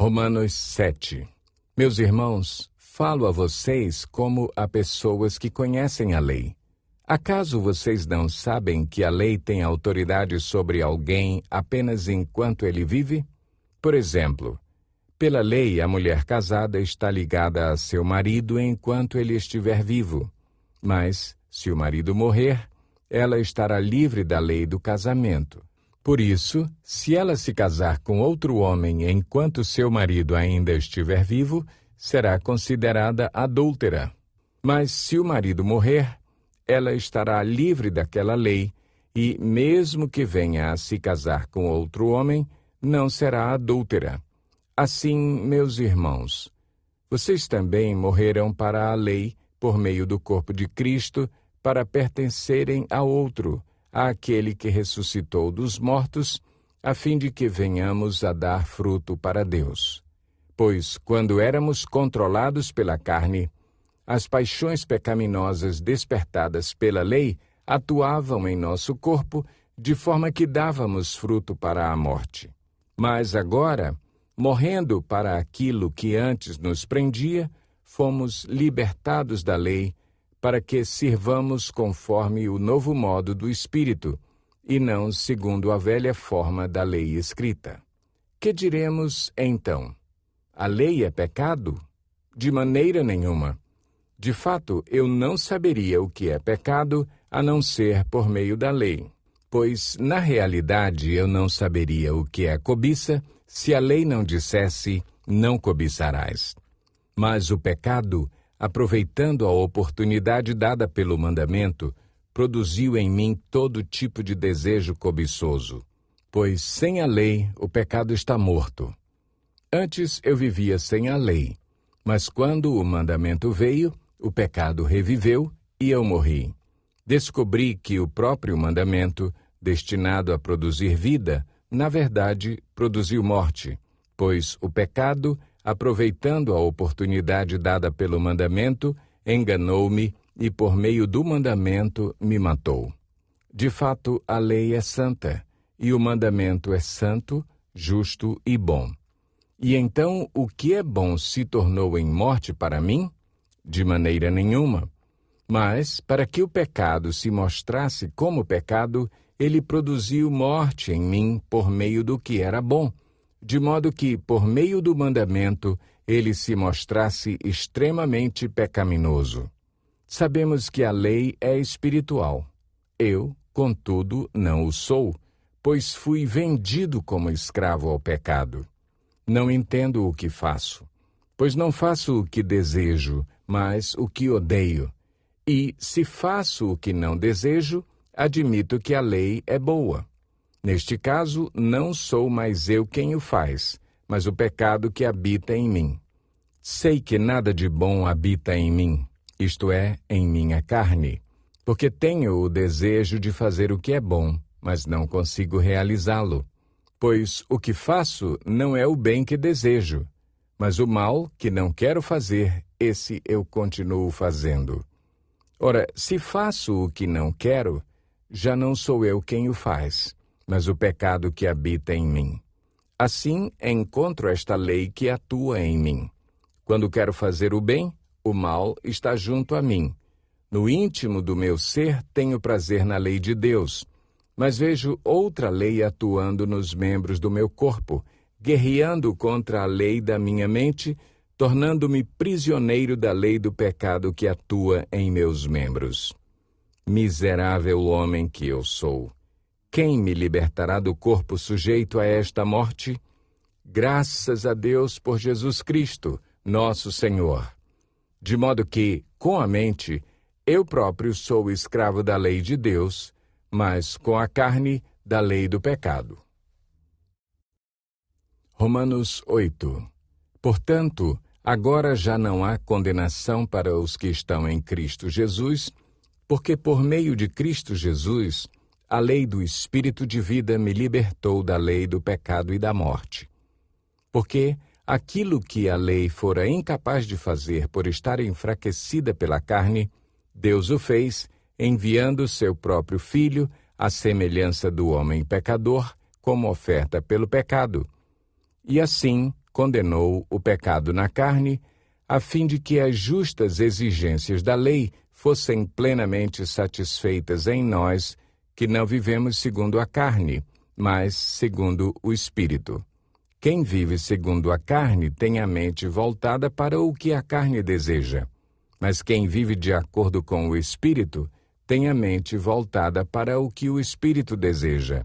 Romanos 7. Meus irmãos, falo a vocês como a pessoas que conhecem a lei. Acaso vocês não sabem que a lei tem autoridade sobre alguém apenas enquanto ele vive? Por exemplo, pela lei, a mulher casada está ligada a seu marido enquanto ele estiver vivo. Mas, se o marido morrer, ela estará livre da lei do casamento. Por isso, se ela se casar com outro homem enquanto seu marido ainda estiver vivo, será considerada adúltera. Mas se o marido morrer, ela estará livre daquela lei e, mesmo que venha a se casar com outro homem, não será adúltera. Assim, meus irmãos, vocês também morreram para a lei por meio do corpo de Cristo, para pertencerem a outro, àquele que ressuscitou dos mortos, a fim de que venhamos a dar fruto para Deus. Pois, quando éramos controlados pela carne, as paixões pecaminosas despertadas pela lei atuavam em nosso corpo, de forma que dávamos fruto para a morte. Mas agora, morrendo para aquilo que antes nos prendia, fomos libertados da lei, para que sirvamos conforme o novo modo do Espírito, e não segundo a velha forma da lei escrita. Que diremos, então? A lei é pecado? De maneira nenhuma. De fato, eu não saberia o que é pecado, a não ser por meio da lei. Pois, na realidade, eu não saberia o que é cobiça, se a lei não dissesse, não cobiçarás. Mas o pecado, aproveitando a oportunidade dada pelo mandamento, produziu em mim todo tipo de desejo cobiçoso. Pois sem a lei, o pecado está morto. Antes eu vivia sem a lei, mas quando o mandamento veio, o pecado reviveu e eu morri. Descobri que o próprio mandamento, destinado a produzir vida, na verdade, produziu morte, pois o pecado, aproveitando a oportunidade dada pelo mandamento, enganou-me e, por meio do mandamento, me matou. De fato, a lei é santa, e o mandamento é santo, justo e bom. E então, o que é bom se tornou em morte para mim? De maneira nenhuma. Mas, para que o pecado se mostrasse como pecado, ele produziu morte em mim por meio do que era bom, de modo que, por meio do mandamento, ele se mostrasse extremamente pecaminoso. Sabemos que a lei é espiritual. Eu, contudo, não o sou, pois fui vendido como escravo ao pecado. Não entendo o que faço, pois não faço o que desejo, mas o que odeio. E, se faço o que não desejo, admito que a lei é boa. Neste caso, não sou mais eu quem o faz, mas o pecado que habita em mim. Sei que nada de bom habita em mim, isto é, em minha carne, porque tenho o desejo de fazer o que é bom, mas não consigo realizá-lo. Pois o que faço não é o bem que desejo, mas o mal que não quero fazer, esse eu continuo fazendo. Ora, se faço o que não quero, já não sou eu quem o faz, mas o pecado que habita em mim. Assim, encontro esta lei que atua em mim. Quando quero fazer o bem, o mal está junto a mim. No íntimo do meu ser, tenho prazer na lei de Deus, mas vejo outra lei atuando nos membros do meu corpo, guerreando contra a lei da minha mente, tornando-me prisioneiro da lei do pecado que atua em meus membros. Miserável homem que eu sou! Quem me libertará do corpo sujeito a esta morte? Graças a Deus por Jesus Cristo, nosso Senhor. De modo que, com a mente, eu próprio sou escravo da lei de Deus, mas com a carne, da lei do pecado. Romanos 8. Portanto, agora já não há condenação para os que estão em Cristo Jesus, porque por meio de Cristo Jesus, a lei do Espírito de vida me libertou da lei do pecado e da morte. Porque aquilo que a lei fora incapaz de fazer por estar enfraquecida pela carne, Deus o fez, enviando seu próprio Filho, à semelhança do homem pecador, como oferta pelo pecado. E assim, condenou o pecado na carne, a fim de que as justas exigências da lei fossem plenamente satisfeitas em nós, que não vivemos segundo a carne, mas segundo o Espírito. Quem vive segundo a carne tem a mente voltada para o que a carne deseja, mas quem vive de acordo com o Espírito tem a mente voltada para o que o Espírito deseja.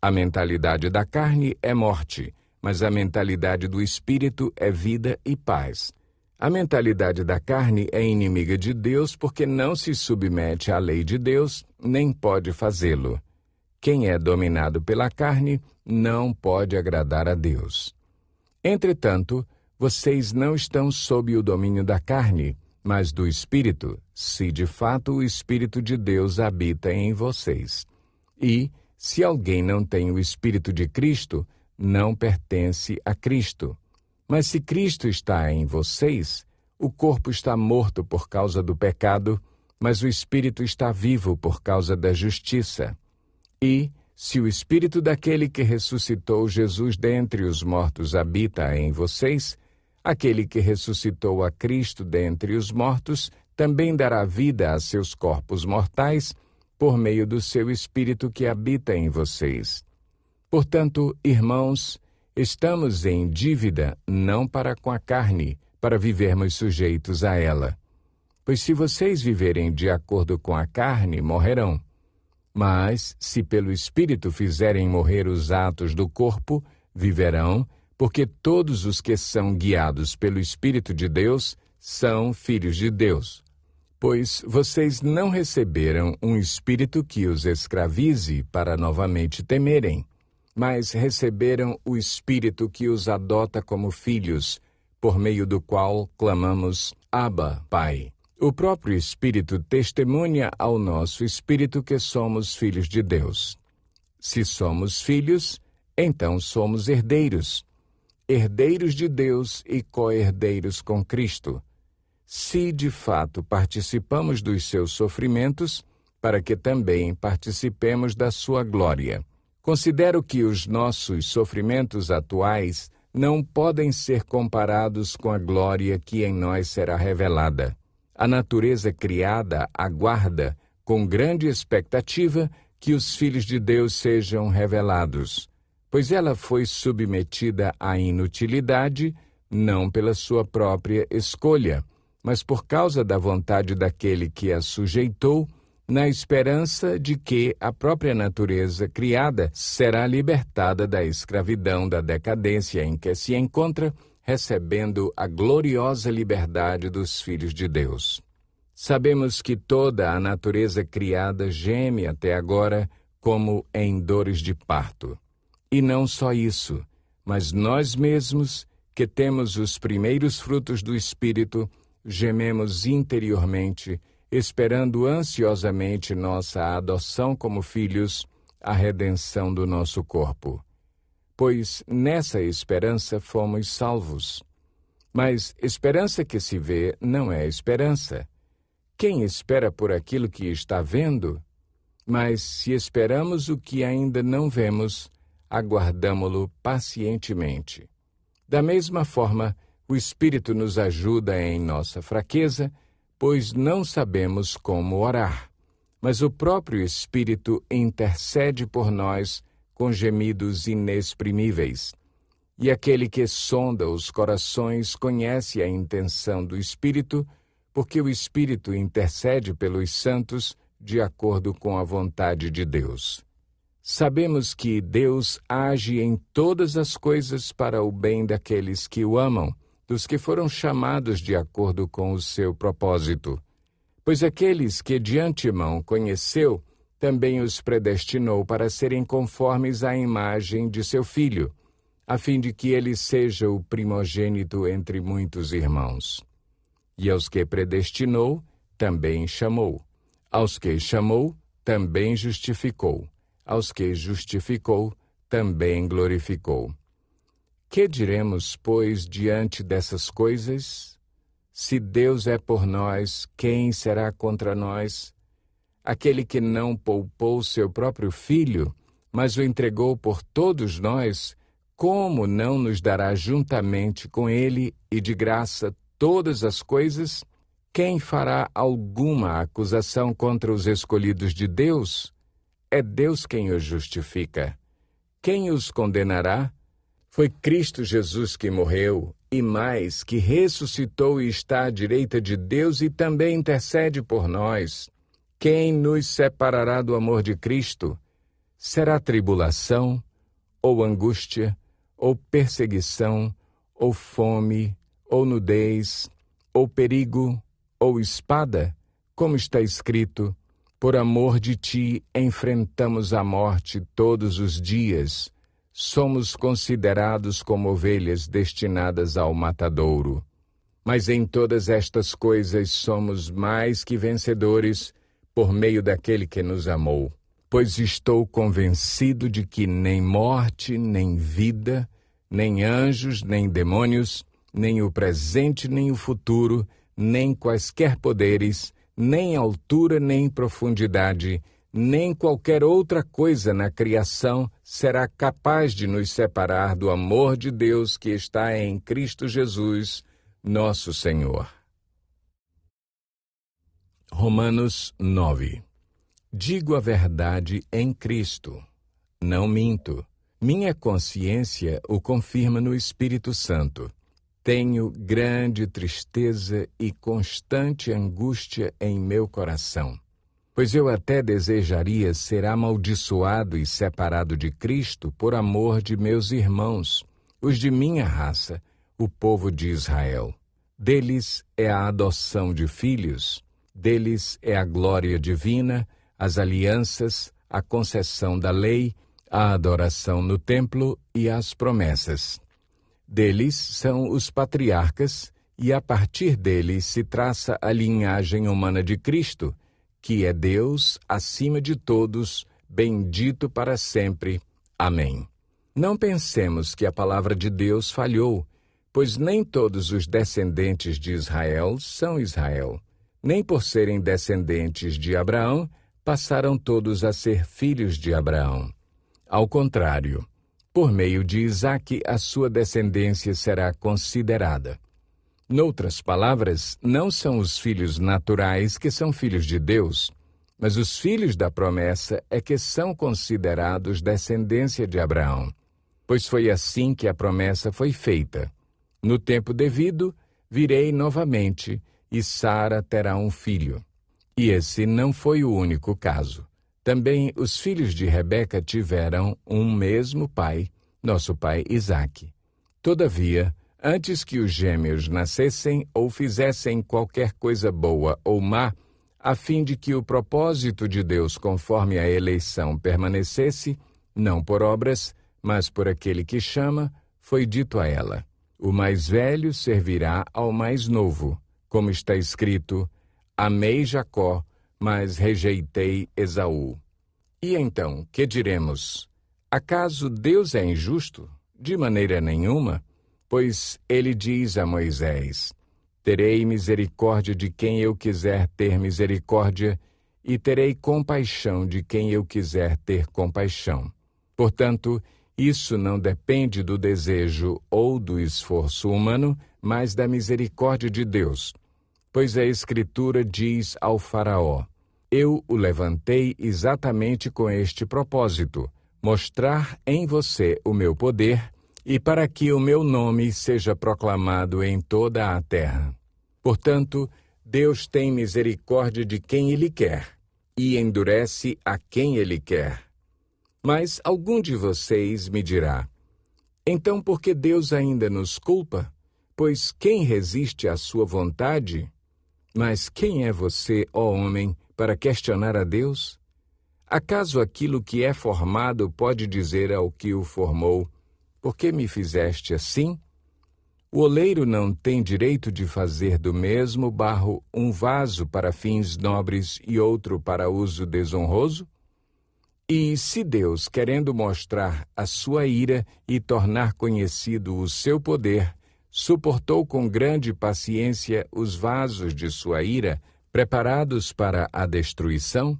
A mentalidade da carne é morte, mas a mentalidade do Espírito é vida e paz. A mentalidade da carne é inimiga de Deus porque não se submete à lei de Deus, nem pode fazê-lo. Quem é dominado pela carne não pode agradar a Deus. Entretanto, vocês não estão sob o domínio da carne, mas do Espírito, se de fato o Espírito de Deus habita em vocês. E, se alguém não tem o Espírito de Cristo, não pertence a Cristo. Mas se Cristo está em vocês, o corpo está morto por causa do pecado, mas o Espírito está vivo por causa da justiça. E, se o Espírito daquele que ressuscitou Jesus dentre os mortos habita em vocês, aquele que ressuscitou a Cristo dentre os mortos também dará vida a seus corpos mortais por meio do seu Espírito que habita em vocês. Portanto, irmãos, estamos em dívida não para com a carne, para vivermos sujeitos a ela. Pois se vocês viverem de acordo com a carne, morrerão. Mas, se pelo Espírito fizerem morrer os atos do corpo, viverão, porque todos os que são guiados pelo Espírito de Deus são filhos de Deus. Pois vocês não receberam um espírito que os escravize para novamente temerem, mas receberam o Espírito que os adota como filhos, por meio do qual clamamos, Abba, Pai. O próprio Espírito testemunha ao nosso espírito que somos filhos de Deus. Se somos filhos, então somos herdeiros, herdeiros de Deus e co-herdeiros com Cristo. Se, de fato, participamos dos seus sofrimentos, para que também participemos da sua glória. Considero que os nossos sofrimentos atuais não podem ser comparados com a glória que em nós será revelada. A natureza criada aguarda, com grande expectativa, que os filhos de Deus sejam revelados, pois ela foi submetida à inutilidade, não pela sua própria escolha, mas por causa da vontade daquele que a sujeitou, na esperança de que a própria natureza criada será libertada da escravidão da decadência em que se encontra, recebendo a gloriosa liberdade dos filhos de Deus. Sabemos que toda a natureza criada geme até agora como em dores de parto. E não só isso, mas nós mesmos, que temos os primeiros frutos do Espírito, gememos interiormente, esperando ansiosamente nossa adoção como filhos, a redenção do nosso corpo. Pois nessa esperança fomos salvos. Mas esperança que se vê não é esperança. Quem espera por aquilo que está vendo? Mas se esperamos o que ainda não vemos, aguardamo-lo pacientemente. Da mesma forma, o Espírito nos ajuda em nossa fraqueza, pois não sabemos como orar. Mas o próprio Espírito intercede por nós com gemidos inexprimíveis. E aquele que sonda os corações conhece a intenção do Espírito, porque o Espírito intercede pelos santos de acordo com a vontade de Deus. Sabemos que Deus age em todas as coisas para o bem daqueles que o amam, dos que foram chamados de acordo com o seu propósito. Pois aqueles que de antemão conheceu, também os predestinou para serem conformes à imagem de seu Filho, a fim de que ele seja o primogênito entre muitos irmãos. E aos que predestinou, também chamou. Aos que chamou, também justificou. Aos que justificou, também glorificou. Que diremos, pois, diante dessas coisas? Se Deus é por nós, quem será contra nós? Aquele que não poupou seu próprio Filho, mas o entregou por todos nós, como não nos dará juntamente com ele e de graça todas as coisas? Quem fará alguma acusação contra os escolhidos de Deus? É Deus quem os justifica. Quem os condenará? Foi Cristo Jesus que morreu, e mais, que ressuscitou e está à direita de Deus e também intercede por nós. Quem nos separará do amor de Cristo? Será tribulação, ou angústia, ou perseguição, ou fome, ou nudez, ou perigo, ou espada? Como está escrito, por amor de ti enfrentamos a morte todos os dias. Somos considerados como ovelhas destinadas ao matadouro. Mas em todas estas coisas somos mais que vencedores por meio daquele que nos amou. Pois estou convencido de que nem morte, nem vida, nem anjos, nem demônios, nem o presente, nem o futuro, nem quaisquer poderes, nem altura, nem profundidade, nem qualquer outra coisa na criação será capaz de nos separar do amor de Deus que está em Cristo Jesus, nosso Senhor. Romanos 9. Digo a verdade em Cristo, não minto. Minha consciência o confirma no Espírito Santo. Tenho grande tristeza e constante angústia em meu coração, pois eu até desejaria ser amaldiçoado e separado de Cristo por amor de meus irmãos, os de minha raça, o povo de Israel. Deles é a adoção de filhos, deles é a glória divina, as alianças, a concessão da lei, a adoração no templo e as promessas. Deles são os patriarcas, e a partir deles se traça a linhagem humana de Cristo, que é Deus acima de todos, bendito para sempre. Amém. Não pensemos que a palavra de Deus falhou, pois nem todos os descendentes de Israel são Israel. Nem por serem descendentes de Abraão, passaram todos a ser filhos de Abraão. Ao contrário, por meio de Isaque, a sua descendência será considerada. Noutras palavras, não são os filhos naturais que são filhos de Deus, mas os filhos da promessa é que são considerados descendência de Abraão, pois foi assim que a promessa foi feita. No tempo devido, virei novamente, e Sara terá um filho. E esse não foi o único caso. Também os filhos de Rebeca tiveram um mesmo pai, nosso pai Isaque. Todavia, antes que os gêmeos nascessem ou fizessem qualquer coisa boa ou má, a fim de que o propósito de Deus conforme a eleição permanecesse, não por obras, mas por aquele que chama, foi dito a ela: o mais velho servirá ao mais novo, como está escrito: amei Jacó, mas rejeitei Esaú. E então, que diremos? Acaso Deus é injusto? De maneira nenhuma, pois ele diz a Moisés: terei misericórdia de quem eu quiser ter misericórdia, e terei compaixão de quem eu quiser ter compaixão. Portanto, isso não depende do desejo ou do esforço humano, mas da misericórdia de Deus. Pois a Escritura diz ao Faraó: eu o levantei exatamente com este propósito, mostrar em você o meu poder, e para que o meu nome seja proclamado em toda a terra. Portanto, Deus tem misericórdia de quem Ele quer, e endurece a quem Ele quer. Mas algum de vocês me dirá: então por que Deus ainda nos culpa? Pois quem resiste à sua vontade? Mas quem é você, ó homem, para questionar a Deus? Acaso aquilo que é formado pode dizer ao que o formou: por que me fizeste assim? O oleiro não tem direito de fazer do mesmo barro um vaso para fins nobres e outro para uso desonroso? E se Deus, querendo mostrar a sua ira e tornar conhecido o seu poder, suportou com grande paciência os vasos de sua ira, preparados para a destruição?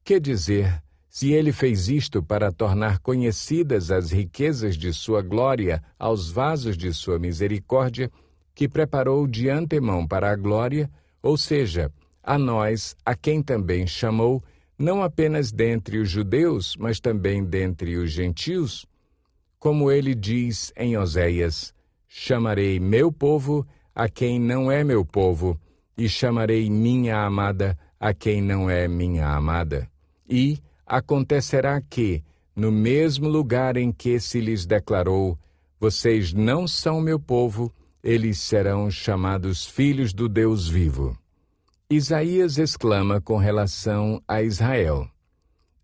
Que dizer, Se ele fez isto para tornar conhecidas as riquezas de sua glória aos vasos de sua misericórdia, que preparou de antemão para a glória, ou seja, a nós, a quem também chamou, não apenas dentre os judeus, mas também dentre os gentios, como ele diz em Oséias: chamarei meu povo a quem não é meu povo, e chamarei minha amada a quem não é minha amada. E acontecerá que, no mesmo lugar em que se lhes declarou: vocês não são meu povo, eles serão chamados filhos do Deus vivo. Isaías exclama com relação a Israel: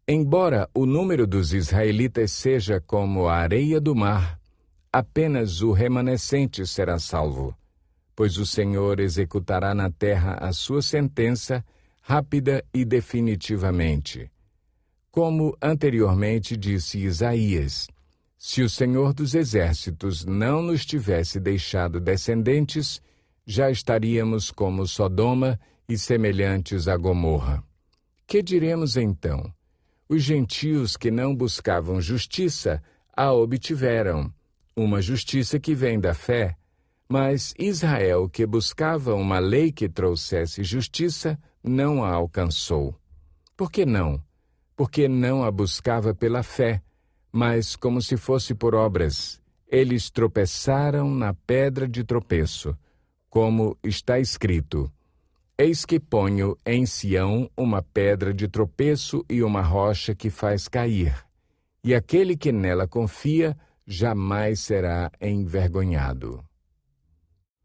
embora o número dos israelitas seja como a areia do mar, apenas o remanescente será salvo, pois o Senhor executará na terra a sua sentença rápida e definitivamente. Como anteriormente disse Isaías: se o Senhor dos Exércitos não nos tivesse deixado descendentes, já estaríamos como Sodoma e semelhantes a Gomorra. Que diremos então? Os gentios que não buscavam justiça a obtiveram, uma justiça que vem da fé, mas Israel, que buscava uma lei que trouxesse justiça, não a alcançou. Por que não? Porque não a buscava pela fé, mas como se fosse por obras. Eles tropeçaram na pedra de tropeço, como está escrito: eis que ponho em Sião uma pedra de tropeço e uma rocha que faz cair, e aquele que nela confia jamais será envergonhado.